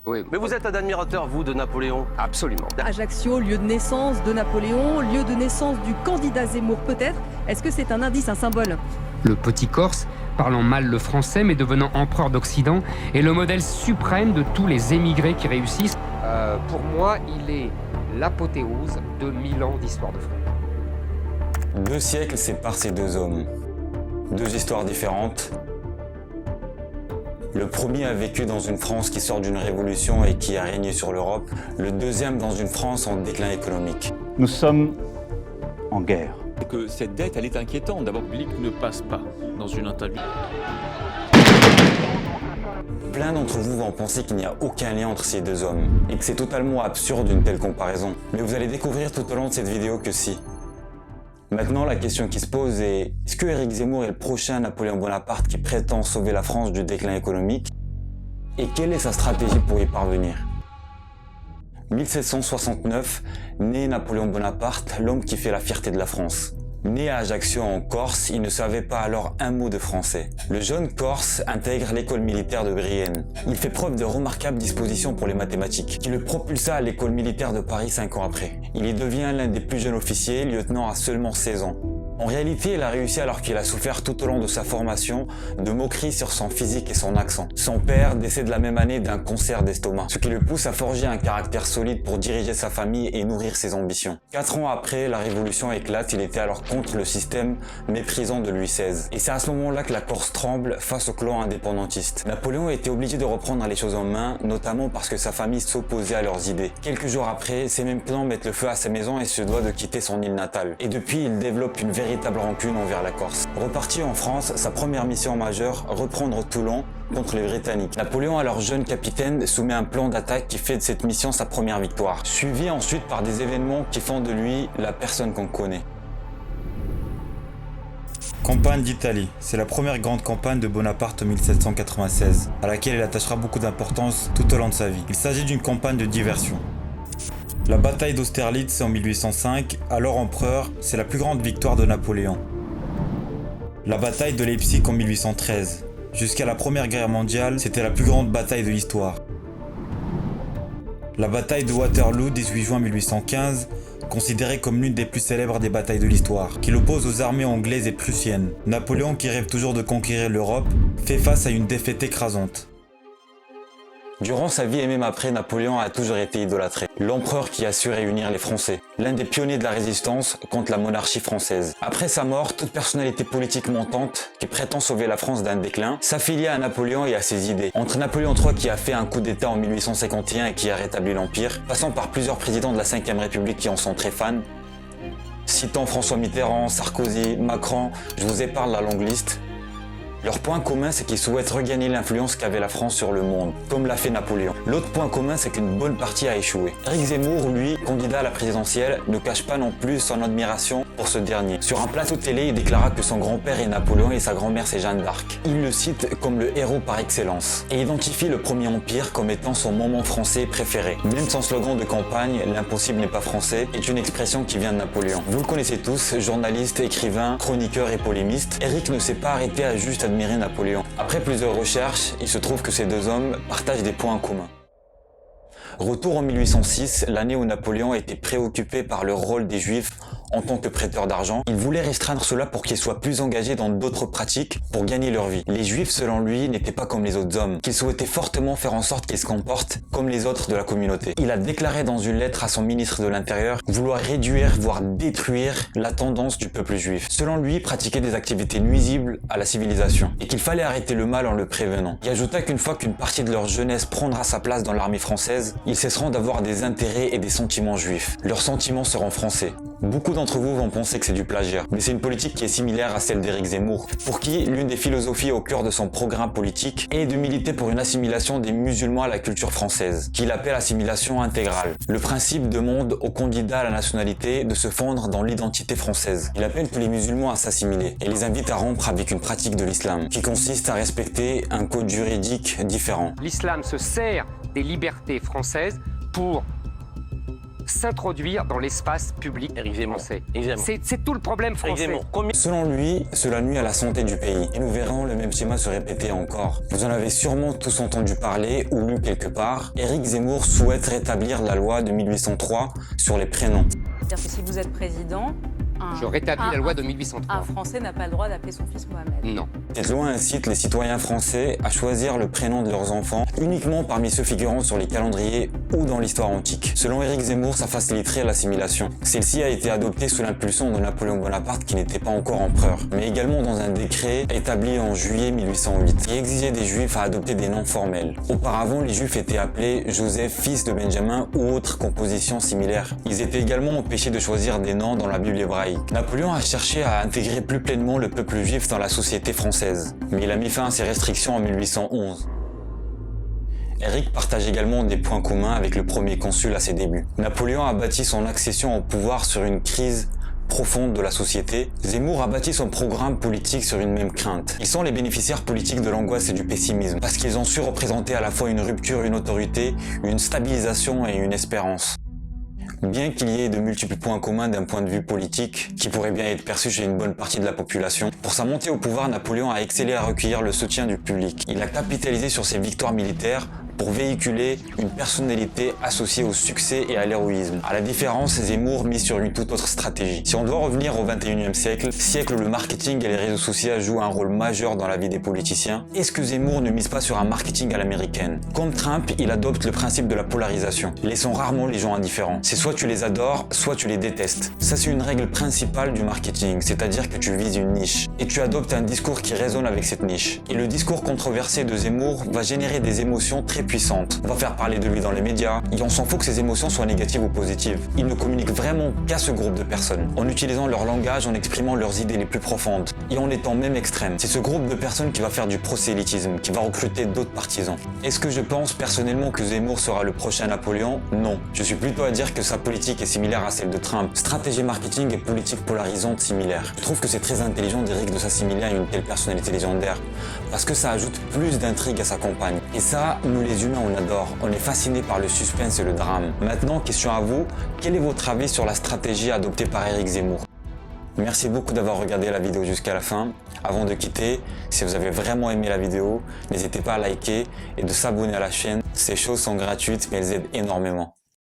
oui. Mais vous êtes un admirateur, vous, de Napoléon? Absolument. Ajaccio, lieu de naissance de Napoléon, lieu de naissance du candidat Zemmour peut-être. Est-ce que c'est un indice, un symbole? Le petit Corse, parlant mal le français mais devenant empereur d'Occident, est le modèle suprême de tous les émigrés qui réussissent. Pour moi, il est l'apothéose de 1000 ans d'histoire de France. 2 siècles séparent ces deux hommes. 2 histoires différentes. Le premier a vécu dans une France qui sort d'une révolution et qui a régné sur l'Europe. Le deuxième dans une France en déclin économique. Nous sommes en guerre. Que cette dette, elle est inquiétante. D'abord, le public ne passe pas dans une interview. Plein d'entre vous vont penser qu'il n'y a aucun lien entre ces deux hommes et que c'est totalement absurde une telle comparaison. Mais vous allez découvrir tout au long de cette vidéo que si. Maintenant, la question qui se pose est, est-ce que Éric Zemmour est le prochain Napoléon Bonaparte qui prétend sauver la France du déclin économique? Et quelle est sa stratégie pour y parvenir? 1769, né Napoléon Bonaparte, l'homme qui fait la fierté de la France. Né à Ajaccio en Corse, il ne savait pas alors un mot de français. Le jeune Corse intègre l'école militaire de Brienne. Il fait preuve de remarquables dispositions pour les mathématiques, qui le propulsa à l'école militaire de Paris 5 ans après. Il y devient l'un des plus jeunes officiers, lieutenant à seulement 16 ans. En réalité, il a réussi alors qu'il a souffert tout au long de sa formation de moqueries sur son physique et son accent. Son père décède la même année d'un cancer d'estomac, ce qui le pousse à forger un caractère solide pour diriger sa famille et nourrir ses ambitions. 4 ans après, la révolution éclate, il était alors contre le système méprisant de Louis XVI. Et c'est à ce moment-là que la Corse tremble face au clan indépendantiste. Napoléon était obligé de reprendre les choses en main, notamment parce que sa famille s'opposait à leurs idées. Quelques jours après, ces mêmes clans mettent le feu à sa maison et se doit de quitter son île natale. Et depuis, il développe une véritable rancune envers la Corse. Reparti en France, sa première mission majeure, reprendre Toulon contre les Britanniques. Napoléon, alors jeune capitaine, soumet un plan d'attaque qui fait de cette mission sa première victoire, suivi ensuite par des événements qui font de lui la personne qu'on connaît. Campagne d'Italie, c'est la première grande campagne de Bonaparte en 1796, à laquelle il attachera beaucoup d'importance tout au long de sa vie. Il s'agit d'une campagne de diversion. La bataille d'Austerlitz en 1805, alors empereur, c'est la plus grande victoire de Napoléon. La bataille de Leipzig en 1813. Jusqu'à la Première Guerre mondiale, c'était la plus grande bataille de l'histoire. La bataille de Waterloo, 18 juin 1815, considérée comme l'une des plus célèbres des batailles de l'histoire, qui l'oppose aux armées anglaises et prussiennes. Napoléon, qui rêve toujours de conquérir l'Europe, fait face à une défaite écrasante. Durant sa vie et même après, Napoléon a toujours été idolâtré. L'empereur qui a su réunir les Français. L'un des pionniers de la résistance contre la monarchie française. Après sa mort, toute personnalité politique montante qui prétend sauver la France d'un déclin s'affilia à Napoléon et à ses idées. Entre Napoléon III qui a fait un coup d'état en 1851 et qui a rétabli l'Empire, passant par plusieurs présidents de la Ve République qui en sont très fans, citant François Mitterrand, Sarkozy, Macron, je vous épargne la longue liste. Leur point commun, c'est qu'ils souhaitent regagner l'influence qu'avait la France sur le monde, comme l'a fait Napoléon. L'autre point commun, c'est qu'une bonne partie a échoué. Éric Zemmour, lui, candidat à la présidentielle, ne cache pas non plus son admiration pour ce dernier. Sur un plateau télé, il déclara que son grand-père est Napoléon et sa grand-mère c'est Jeanne d'Arc. Il le cite comme le héros par excellence et identifie le Premier Empire comme étant son moment français préféré. Même son slogan de campagne, l'impossible n'est pas français, est une expression qui vient de Napoléon. Vous le connaissez tous, journaliste, écrivain, chroniqueur et polémiste, Éric ne s'est pas arrêté à juste admirer Napoléon. Après plusieurs recherches, il se trouve que ces deux hommes partagent des points en commun. Retour en 1806, l'année où Napoléon était préoccupé par le rôle des Juifs en tant que prêteurs d'argent. Il voulait restreindre cela pour qu'ils soient plus engagés dans d'autres pratiques pour gagner leur vie. Les Juifs, selon lui, n'étaient pas comme les autres hommes, qu'il souhaitait fortement faire en sorte qu'ils se comportent comme les autres de la communauté. Il a déclaré dans une lettre à son ministre de l'Intérieur vouloir réduire, voire détruire la tendance du peuple juif. Selon lui, pratiquer des activités nuisibles à la civilisation et qu'il fallait arrêter le mal en le prévenant. Il ajouta qu'une fois qu'une partie de leur jeunesse prendra sa place dans l'armée française, ils cesseront d'avoir des intérêts et des sentiments juifs. Leurs sentiments seront français. Beaucoup d'entre vous vont penser que c'est du plagiat, mais c'est une politique qui est similaire à celle d'Éric Zemmour, pour qui l'une des philosophies au cœur de son programme politique est de militer pour une assimilation des musulmans à la culture française, qu'il appelle assimilation intégrale. Le principe demande aux candidats à la nationalité de se fondre dans l'identité française. Il appelle tous les musulmans à s'assimiler et les invite à rompre avec une pratique de l'islam, qui consiste à respecter un code juridique différent. L'islam se sert des libertés françaises pour s'introduire dans l'espace public Éric Zemmour. français. Éric Zemmour. C'est tout le problème Éric français. Zemmour, combien... Selon lui, cela nuit à la santé du pays. Et nous verrons le même schéma se répéter encore. Vous en avez sûrement tous entendu parler ou lu quelque part. Éric Zemmour souhaite rétablir la loi de 1803 sur les prénoms. C'est-à-dire que si vous êtes président, Je rétablis la loi de 1803. un Français n'a pas le droit d'appeler son fils Mohamed. Non. Cette loi incite les citoyens français à choisir le prénom de leurs enfants uniquement parmi ceux figurant sur les calendriers ou dans l'histoire antique. Selon Éric Zemmour, ça faciliterait l'assimilation. Celle-ci a été adoptée sous l'impulsion de Napoléon Bonaparte qui n'était pas encore empereur, mais également dans un décret établi en juillet 1808 qui exigeait des juifs à adopter des noms formels. Auparavant, les juifs étaient appelés Joseph, fils de Benjamin ou autres compositions similaires. Ils étaient également empêchés de choisir des noms dans la Bible hébraïque. Napoléon a cherché à intégrer plus pleinement le peuple juif dans la société française, mais il a mis fin à ces restrictions en 1811. Éric partage également des points communs avec le premier consul à ses débuts. Napoléon a bâti son accession au pouvoir sur une crise profonde de la société. Zemmour a bâti son programme politique sur une même crainte. Ils sont les bénéficiaires politiques de l'angoisse et du pessimisme, parce qu'ils ont su représenter à la fois une rupture, une autorité, une stabilisation et une espérance. Bien qu'il y ait de multiples points communs d'un point de vue politique, qui pourrait bien être perçu chez une bonne partie de la population, pour sa montée au pouvoir, Napoléon a excellé à recueillir le soutien du public. Il a capitalisé sur ses victoires militaires pour véhiculer une personnalité associée au succès et à l'héroïsme. À la différence, Zemmour mise sur une toute autre stratégie. Si on doit revenir au 21e siècle où le marketing et les réseaux sociaux jouent un rôle majeur dans la vie des politiciens, est-ce que Zemmour ne mise pas sur un marketing à l'américaine? Comme Trump, il adopte le principe de la polarisation, laissant rarement les gens indifférents. C'est soit tu les adores, soit tu les détestes. Ça, c'est une règle principale du marketing, c'est-à-dire que tu vises une niche. Et tu adoptes un discours qui résonne avec cette niche. Et le discours controversé de Zemmour va générer des émotions très puissante. On va faire parler de lui dans les médias, et on s'en fout que ses émotions soient négatives ou positives. Il ne communique vraiment qu'à ce groupe de personnes, en utilisant leur langage, en exprimant leurs idées les plus profondes, et en étant même extrême. C'est ce groupe de personnes qui va faire du prosélytisme, qui va recruter d'autres partisans. Est-ce que je pense personnellement que Zemmour sera le prochain Napoléon? Non. Je suis plutôt à dire que sa politique est similaire à celle de Trump. Stratégie marketing et politique polarisante similaires. Je trouve que c'est très intelligent d'Éric de s'assimiler à une telle personnalité légendaire, parce que ça ajoute plus d'intrigue à sa campagne. Et ça, nous les humains, on adore. On est fasciné par le suspense et le drame. Maintenant, question à vous, quel est votre avis sur la stratégie adoptée par Éric Zemmour? Merci beaucoup d'avoir regardé la vidéo jusqu'à la fin. Avant de quitter, si vous avez vraiment aimé la vidéo, n'hésitez pas à liker et de s'abonner à la chaîne. Ces choses sont gratuites mais elles aident énormément.